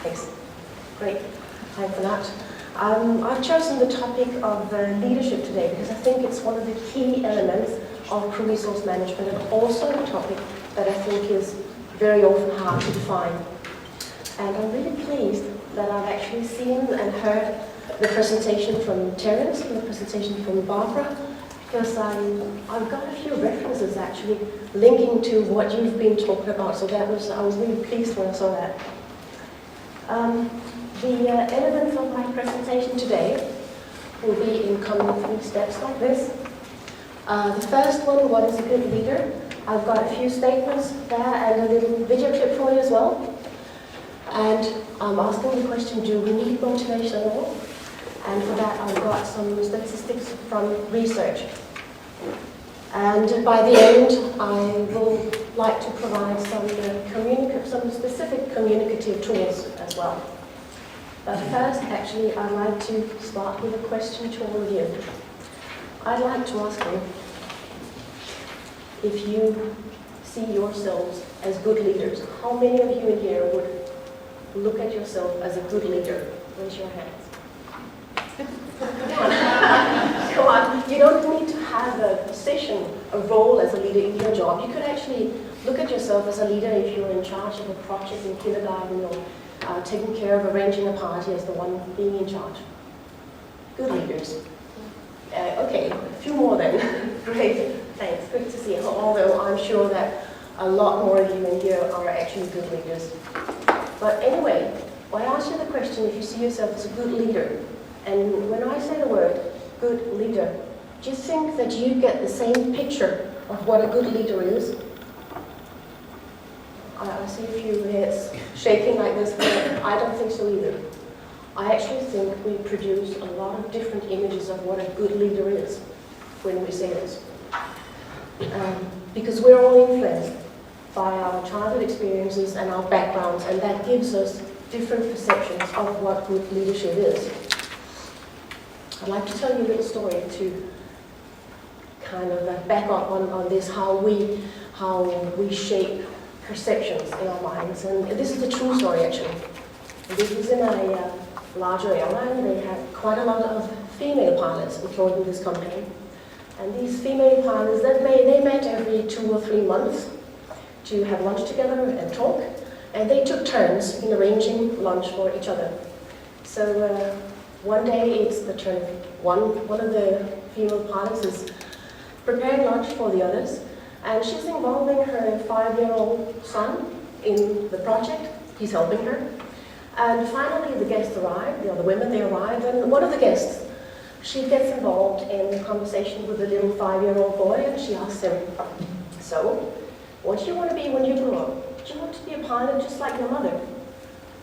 Thanks. Great. Time for that. I've chosen the topic of leadership today because I think it's one of the key elements of crew resource management, and also a topic that I think is very often hard to define. And I'm really pleased that I've actually seen and heard the presentation from Terence and the presentation from Barbara, because I've got a few references actually linking to what you've been talking about. So I was really pleased when I saw that. The elements of my presentation today will be in coming 3 steps like this. The first one, what is a good leader? I've got a few statements there and a little video clip for you as well. And I'm asking the question, do we need motivation at all? And for that, I've got some statistics from research. And by the end, I will like to provide some specific communicative tools as well. But first, actually, I'd like to start with a question to all of you. I'd like to ask you if you see yourselves as good leaders. How many of you in here would look at yourself as a good leader? Raise your hands. Come on. You don't need to have a position, a role as a leader in your job. You could actually look at yourself as a leader if you're in charge of a project in kindergarten, or taking care of arranging a party as the one being in charge. Good leaders. Okay, a few more then. Great, thanks. Good to see you. Although I'm sure that a lot more of you in here are actually good leaders. But anyway, when I ask you the question, if you see yourself as a good leader, and when I say the word good leader, do you think that you get the same picture of what a good leader is? I see a few heads shaking like this, but I don't think so either. I actually think we produce a lot of different images of what a good leader is when we say this. Because we're all influenced by our childhood experiences and our backgrounds, and that gives us different perceptions of what good leadership is. I'd like to tell you a little story to kind of back up on this, how we shape perceptions in our minds. And this is a true story, actually. This was in a larger airline. They had quite a lot of female pilots employed in this company. And these female pilots, they met every 2 or 3 months to have lunch together and talk. And they took turns in arranging lunch for each other. So one day it's the turn of one of the female pilots is preparing lunch for the others. And she's involving her 5-year-old son in the project. He's helping her. And finally the guests arrive, the other women, they arrive, and one of the guests, she gets involved in a conversation with the little 5-year-old boy, and she asks him, so, what do you want to be when you grow up? Do you want to be a pilot just like your mother?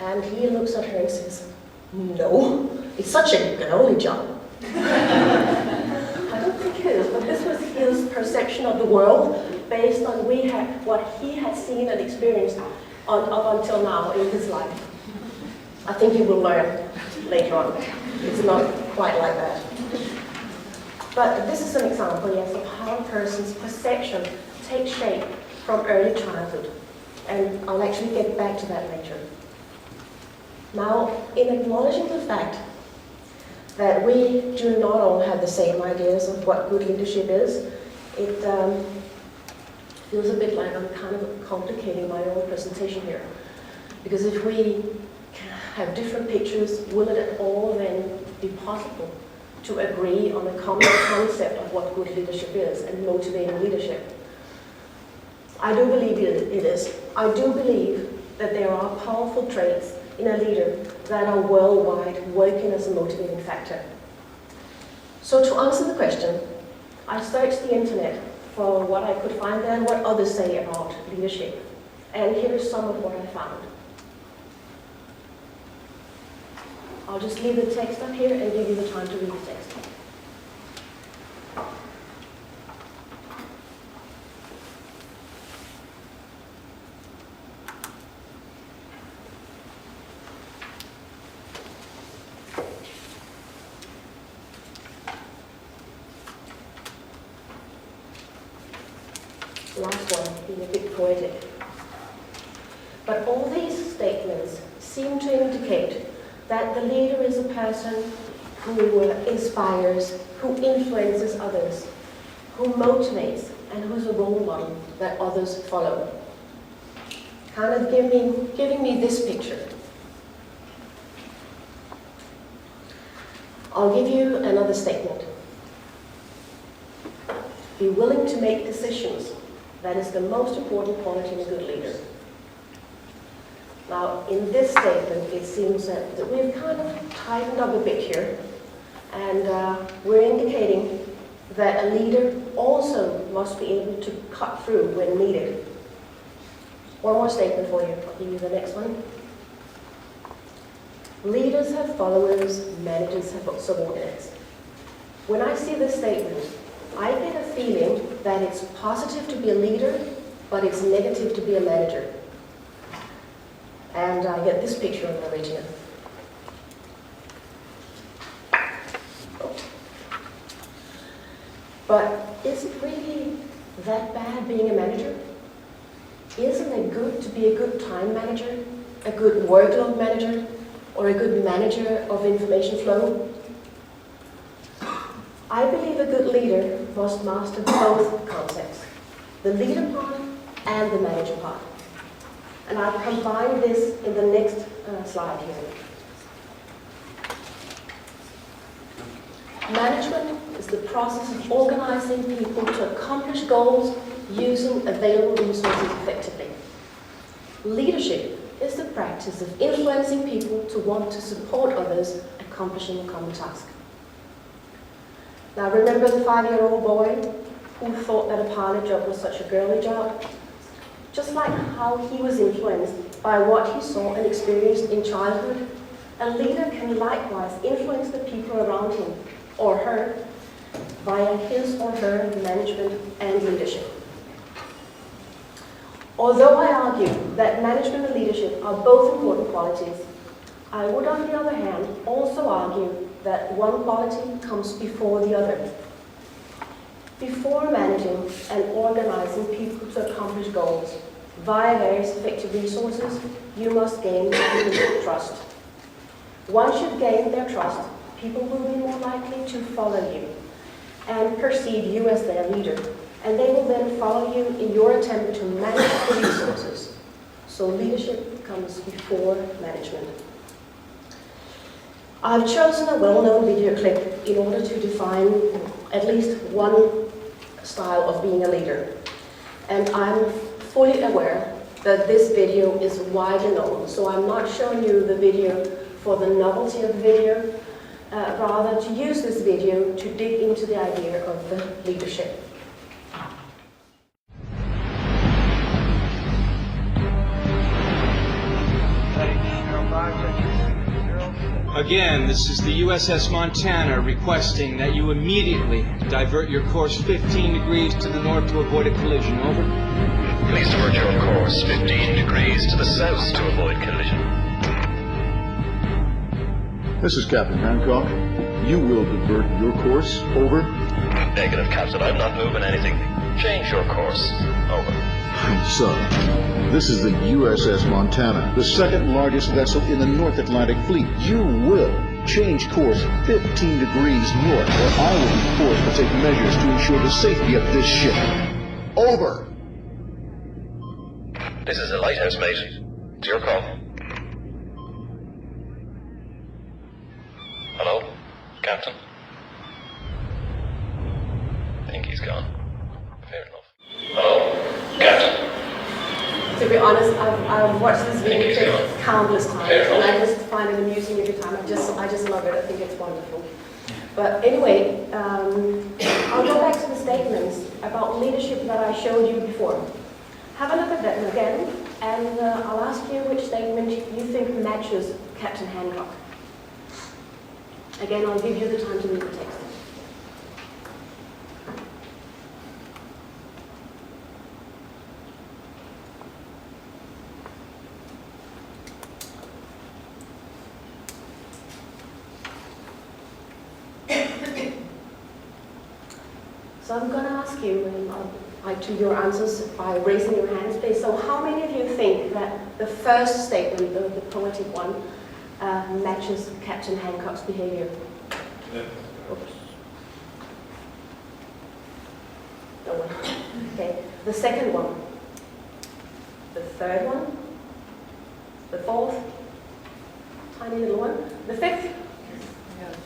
And he looks at her and says, no, it's such a girly job. I don't think it is, but this was his perception of the world based on what he had seen and experienced up until now in his life. I think he will learn later on. It's not quite like that. But this is an example, yes, of how a person's perception takes shape from early childhood. And I'll actually get back to that later. Now, in acknowledging the fact that we do not all have the same ideas of what good leadership is, it feels a bit like I'm kind of complicating my own presentation here. Because if we have different pictures, will it at all then be possible to agree on a common concept of what good leadership is and motivating leadership? I do believe it is. I do believe that there are powerful traits in a leader that are worldwide working as a motivating factor. So to answer the question, I searched the internet for what I could find there and what others say about leadership. And here is some of what I found. I'll just leave the text up here and give you the time to read the text. Last one, being a bit poetic. But all these statements seem to indicate that the leader is a person who inspires, who influences others, who motivates, and who's a role model that others follow. Kind of giving me this picture. I'll give you another statement. Be willing to make decisions. That is the most important quality in a good leader. Now, in this statement, it seems that we've kind of tightened up a bit here, and we're indicating that a leader also must be able to cut through when needed. One more statement for you. I'll give you the next one. Leaders have followers, managers have subordinates. When I see this statement, I get a feeling that it's positive to be a leader, but it's negative to be a manager. And I get this picture on the retina. But is it really that bad being a manager? Isn't it good to be a good time manager, a good workload manager, or a good manager of information flow? I believe a good leader must master both concepts, the leader part and the manager part. And I've combined this in the next slide here. Management is the process of organizing people to accomplish goals using available resources effectively. Leadership is the practice of influencing people to want to support others accomplishing a common task. Now remember the 5-year-old boy who thought that a pilot job was such a girly job? Just like how he was influenced by what he saw and experienced in childhood, a leader can likewise influence the people around him or her via his or her management and leadership. Although I argue that management and leadership are both important qualities, I would, on the other hand, also argue that one quality comes before the other. Before managing and organizing people to accomplish goals via various effective resources, you must gain people's trust. Once you've gained their trust, people will be more likely to follow you and perceive you as their leader, and they will then follow you in your attempt to manage the resources. So leadership comes before management. I've chosen a well-known video clip in order to define at least one style of being a leader. And I'm fully aware that this video is widely known, so I'm not showing you the video for the novelty of the video, rather to use this video to dig into the idea of the leadership. Again, this is the USS Montana requesting that you immediately divert your course 15 degrees to the north to avoid a collision. Over. Please divert your course 15 degrees to the south to avoid collision. This is Captain Hancock. You will divert your course. Over. Negative, Captain. I'm not moving anything. Change your course. Over. Sir, this is the USS Montana, the second largest vessel in the North Atlantic Fleet. You will change course 15 degrees north, or I will be forced to take measures to ensure the safety of this ship. Over. This is the lighthouse, mate. It's your call. Hello, Captain? I think he's gone. Fair enough. Hello, Captain? To be honest, I've watched this video clip countless times, and I just find it amusing every time. I just love it. I think it's wonderful. But anyway, I'll go back to the statements about leadership that I showed you before. Have a look at them again, and I'll ask you which statement you think matches Captain Hancock. Again, I'll give you the time to read the text. So I'm going to ask you, and to your answers by raising your hands, please. So how many of you think that the first statement, the poetic one, matches Captain Hancock's behavior? Yeah. Oops. No one. Okay. The second one. The third one. The fourth. Tiny little one. The fifth.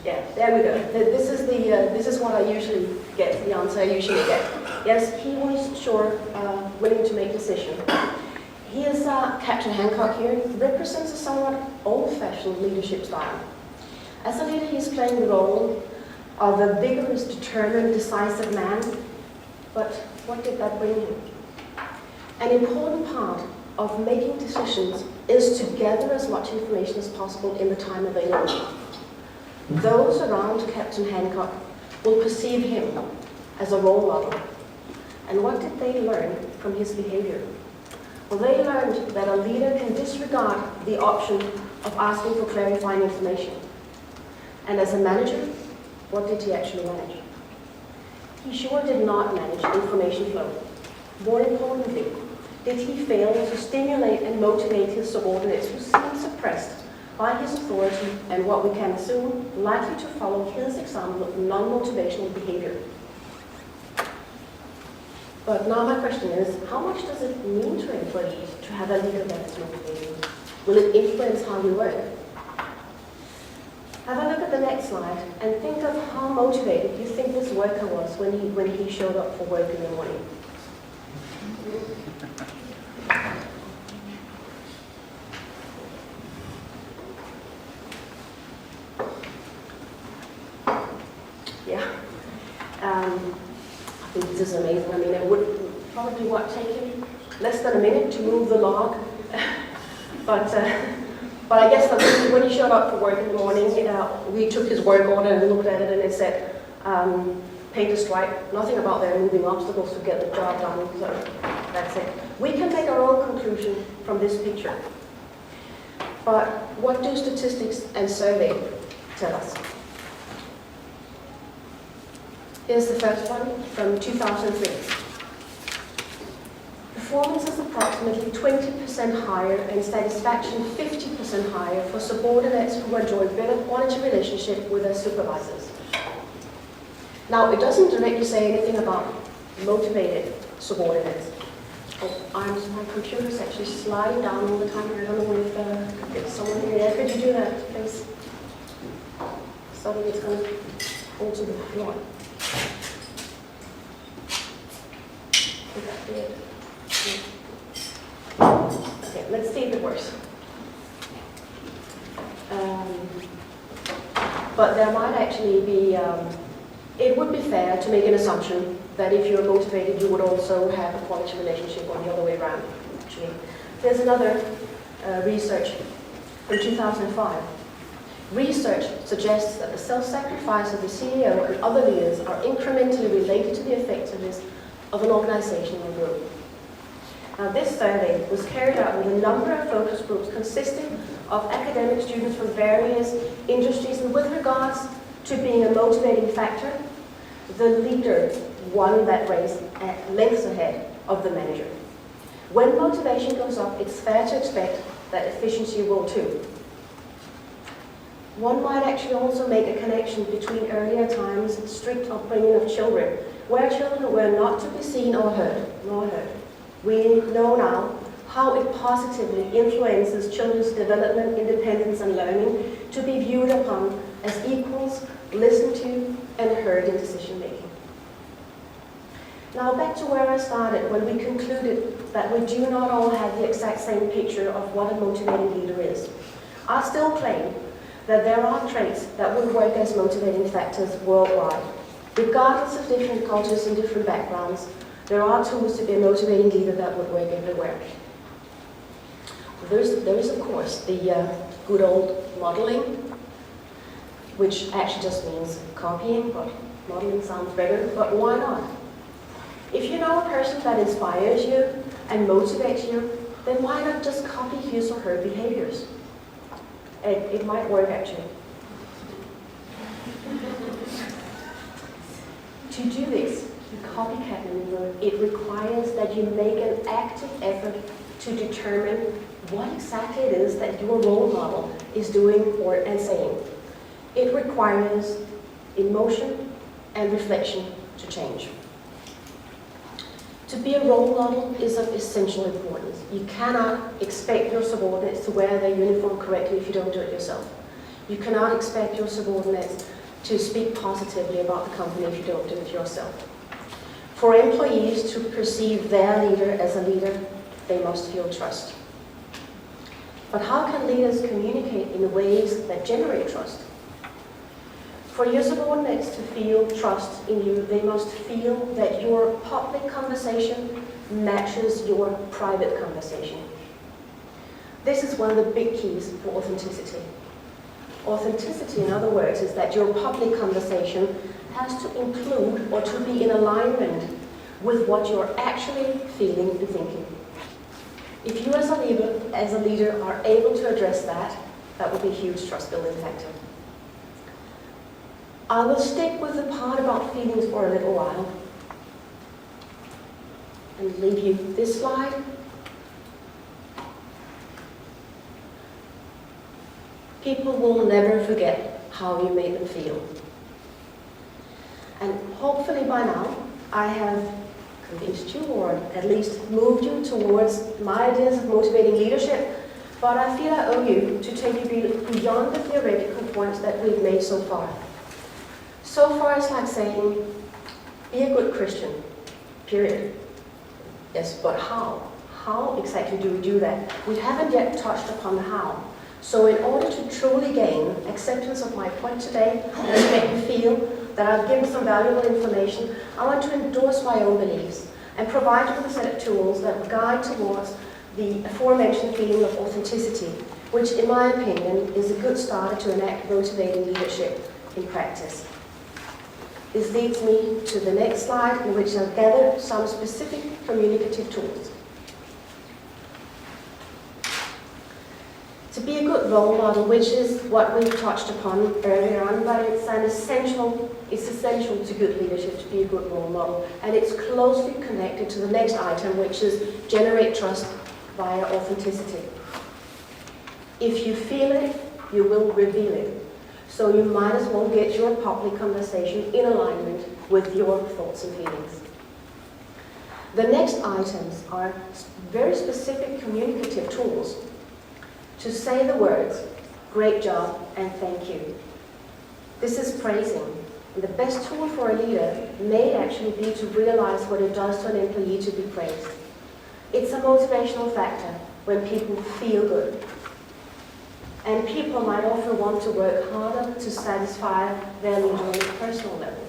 Yeah, there we go. This is what I usually get, the answer I usually get. Yes, he was sure willing to make a decision. He is, Captain Hancock here, represents a somewhat old-fashioned leadership style. As a leader, he's playing the role of a vigorous, determined, decisive man. But what did that bring him? An important part of making decisions is to gather as much information as possible in the time available. Those around Captain Hancock will perceive him as a role model. And what did they learn from his behavior? Well, they learned that a leader can disregard the option of asking for clarifying information. And as a manager, what did he actually manage? He sure did not manage information flow. More importantly, did he fail to stimulate and motivate his subordinates who seemed suppressed by his authority and what we can assume likely to follow his example of non-motivational behavior. But now my question is, how much does it mean to employees to have a leader that is motivating? Will it influence how you work? Have a look at the next slide and think of how motivated you think this worker was when he showed up for work in the morning. Yeah. I think this is amazing. I mean, it would probably take him less than a minute to move the log. But I guess that when he showed up for work in the morning, we took his work order and looked at it, and it said, paint a stripe, nothing about there moving obstacles to get the job done, so that's it. We can make our own conclusion from this picture. But what do statistics and survey tell us? Here's the first one from 2003. Performance is approximately 20% higher and satisfaction 50% higher for subordinates who enjoy better quality relationship with their supervisors. Now, it doesn't directly say anything about motivated subordinates. Oh, my computer is actually sliding down all the time. I don't know if someone here. Yeah, could you do that, please? Suddenly it's going to fall to the floor. Would that be it? Okay, let's see if it works. But there might actually be, it would be fair to make an assumption that if you're motivated, you would also have a quality relationship or the other way around, actually. There's another research from 2005. Research suggests that the self-sacrifice of the CEO and other leaders are incrementally related to the effectiveness of an organization or group. Now, this survey was carried out with a number of focus groups consisting of academic students from various industries, and with regards to being a motivating factor, the leader won that race at lengths ahead of the manager. When motivation goes up, it's fair to expect that efficiency will too. One might actually also make a connection between earlier times and strict upbringing of children, where children were not to be seen or heard, nor heard. We know now how it positively influences children's development, independence, and learning to be viewed upon as equals, listened to, and heard in decision-making. Now back to where I started when we concluded that we do not all have the exact same picture of what a motivating leader is. I still claim that there are traits that would work as motivating factors worldwide. Regardless of different cultures and different backgrounds, there are tools to be a motivating leader that would work everywhere. There is of course, the good old modeling, which actually just means copying, but modeling sounds better, but why not? If you know a person that inspires you and motivates you, then why not just copy his or her behaviors? It might work actually. To do this, to copycat maneuver. It requires that you make an active effort to determine what exactly it is that your role model is doing and saying. It requires emotion and reflection to change. To be a role model is of essential importance. You cannot expect your subordinates to wear their uniform correctly if you don't do it yourself. You cannot expect your subordinates to speak positively about the company if you don't do it yourself. For employees to perceive their leader as a leader, they must feel trust. But how can leaders communicate in ways that generate trust? For your subordinates to feel trust in you, they must feel that your public conversation matches your private conversation. This is one of the big keys for authenticity. Authenticity, in other words, is that your public conversation has to include or to be in alignment with what you're actually feeling and thinking. If you as a leader are able to address that, that will be a huge trust-building factor. I will stick with the part about feelings for a little while and leave you this slide. People will never forget how you made them feel. And hopefully by now I have convinced you, or at least moved you towards my ideas of motivating leadership, but I feel I owe you to take you beyond the theoretical points that we've made so far. So far it's like saying, be a good Christian, period. Yes, but how? How exactly do we do that? We haven't yet touched upon the how. So in order to truly gain acceptance of my point today, and to make you feel that I've given some valuable information, I want to endorse my own beliefs and provide you with a set of tools that guide towards the aforementioned feeling of authenticity, which in my opinion is a good starter to enact motivating leadership in practice. This leads me to the next slide, in which I've gathered some specific communicative tools. To be a good role model, which is what we've touched upon earlier on, but it's essential to good leadership to be a good role model, and it's closely connected to the next item, which is generate trust via authenticity. If you feel it, you will reveal it. So you might as well get your public conversation in alignment with your thoughts and feelings. The next items are very specific communicative tools to say the words, great job and thank you. This is praising. And the best tool for a leader may actually be to realize what it does to an employee to be praised. It's a motivational factor when people feel good. And people might often want to work harder to satisfy their leader on a personal level.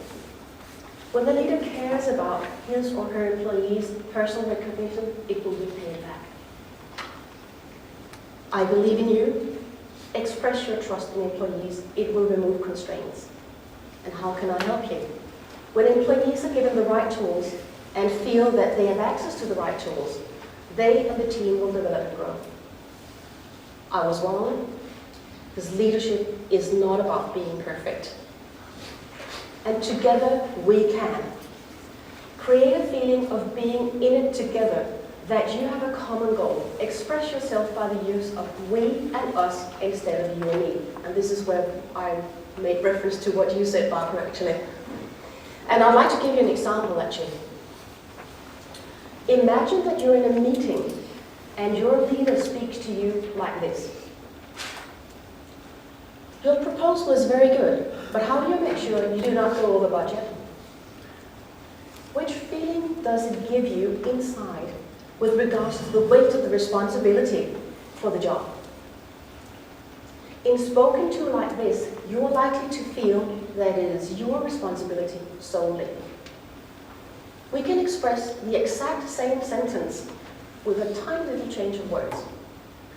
When the leader cares about his or her employees' personal recognition, it will repay back. I believe in you. Express your trust in employees. It will remove constraints. And how can I help you? When employees are given the right tools and feel that they have access to the right tools, they and the team will develop and grow. I was wrong, because leadership is not about being perfect. And together we can. Create a feeling of being in it together, that you have a common goal. Express yourself by the use of we and us instead of you and me. And this is where I made reference to what you said, Barbara, actually. And I'd like to give you an example, actually. Imagine that you're in a meeting and your leader speaks to you like this. Your proposal is very good, but how do you make sure you do not go over budget? Which feeling does it give you inside with regards to the weight of the responsibility for the job? In spoken to like this, you're likely to feel that it is your responsibility solely. We can express the exact same sentence with a tiny little change of words.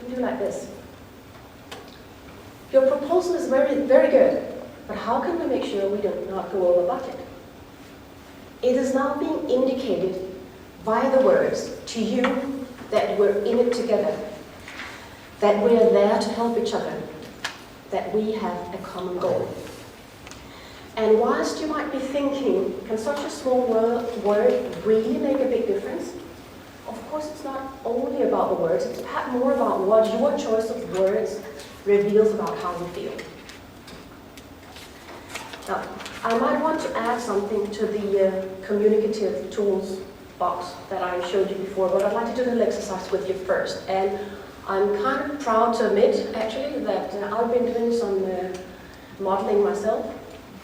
You can do like this. Your proposal is very, very good, but how can we make sure we do not go over budget? It is now being indicated by the words to you that we're in it together, that we're there to help each other, that we have a common goal. And whilst you might be thinking, can such a small word really make a big difference? Of course, it's not only about the words, it's perhaps more about what your choice of words reveals about how you feel. Now, I might want to add something to the communicative tools box that I showed you before, but I'd like to do a little exercise with you first. And I'm kind of proud to admit, actually, that I've been doing some modeling myself,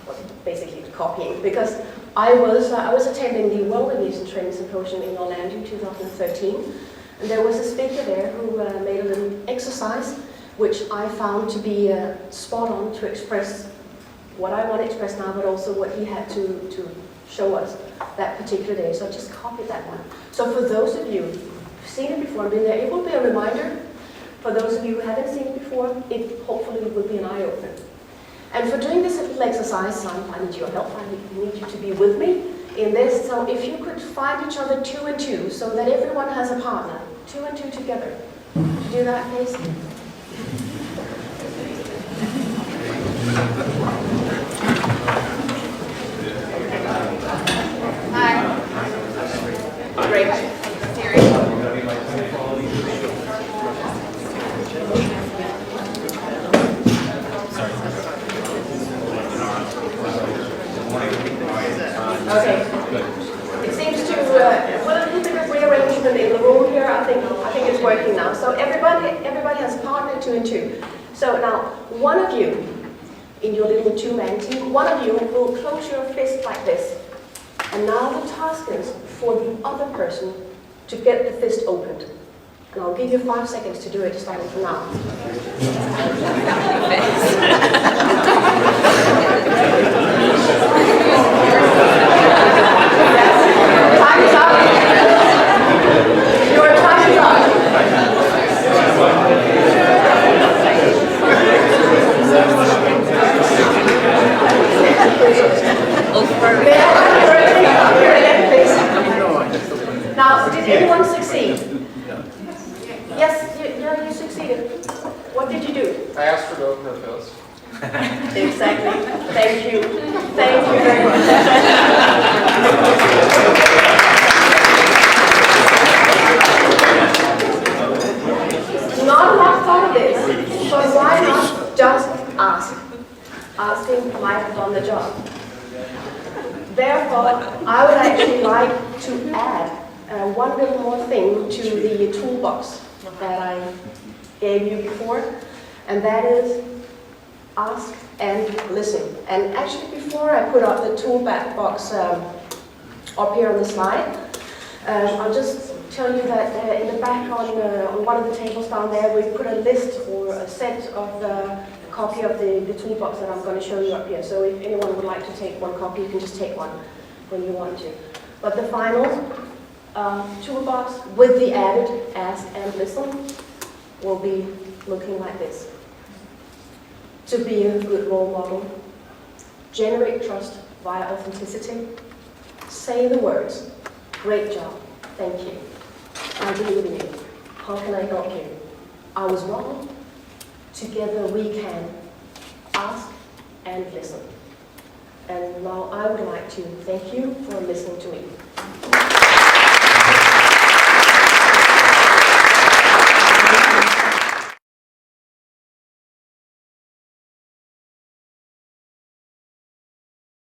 well, basically copying, because I was attending the World Aviation Training Symposium in Orlando in 2013, and there was a speaker there who made a little exercise which I found to be spot on to express what I want to express now, but also what he had to show us that particular day. So I just copied that one. So for those of you who've seen it before and been there, it will be a reminder. For those of you who haven't seen it before, it hopefully will be an eye-opener. And for doing this little exercise, I need your help. I need you to be with me in this. So if you could find each other 2 and 2, so that everyone has a partner, 2 and 2 together. Could you do that, please? Hi. Great. Okay. It seems to, with a little bit of rearrangement in the room here, I think it's working now. So everybody has a partner 2 and 2. So now, one of you, in your little 2-man team, one of you will close your fist like this. And now the task is for the other person to get the fist opened. And I'll give you 5 seconds to do it, starting from now. Time is up. Your time is up. Now, did anyone succeed? Yes, you succeeded. What did you do? I asked her to open her fist. Exactly. Thank you. Thank you very much. Not a lot thought of this, but why not just ask? Asking might have done the job. Therefore, I would actually like to add one little more thing to the toolbox that I gave you before, and that is ask and listen. And actually, before I put up the toolbox up here on the slide, I'll just tell you that in the back on one of the tables down there, we've put a list or a set of the copy of the toolbox that I'm going to show you up here. So if anyone would like to take one copy, you can just take one when you want to. But the final toolbox with the added ask and listen will be looking like this. To be a good role model, generate trust via authenticity, say the words, great job, thank you, I believe in you, how can I help you, I was wrong, together we can, ask and listen. And now I would like to thank you for listening to me.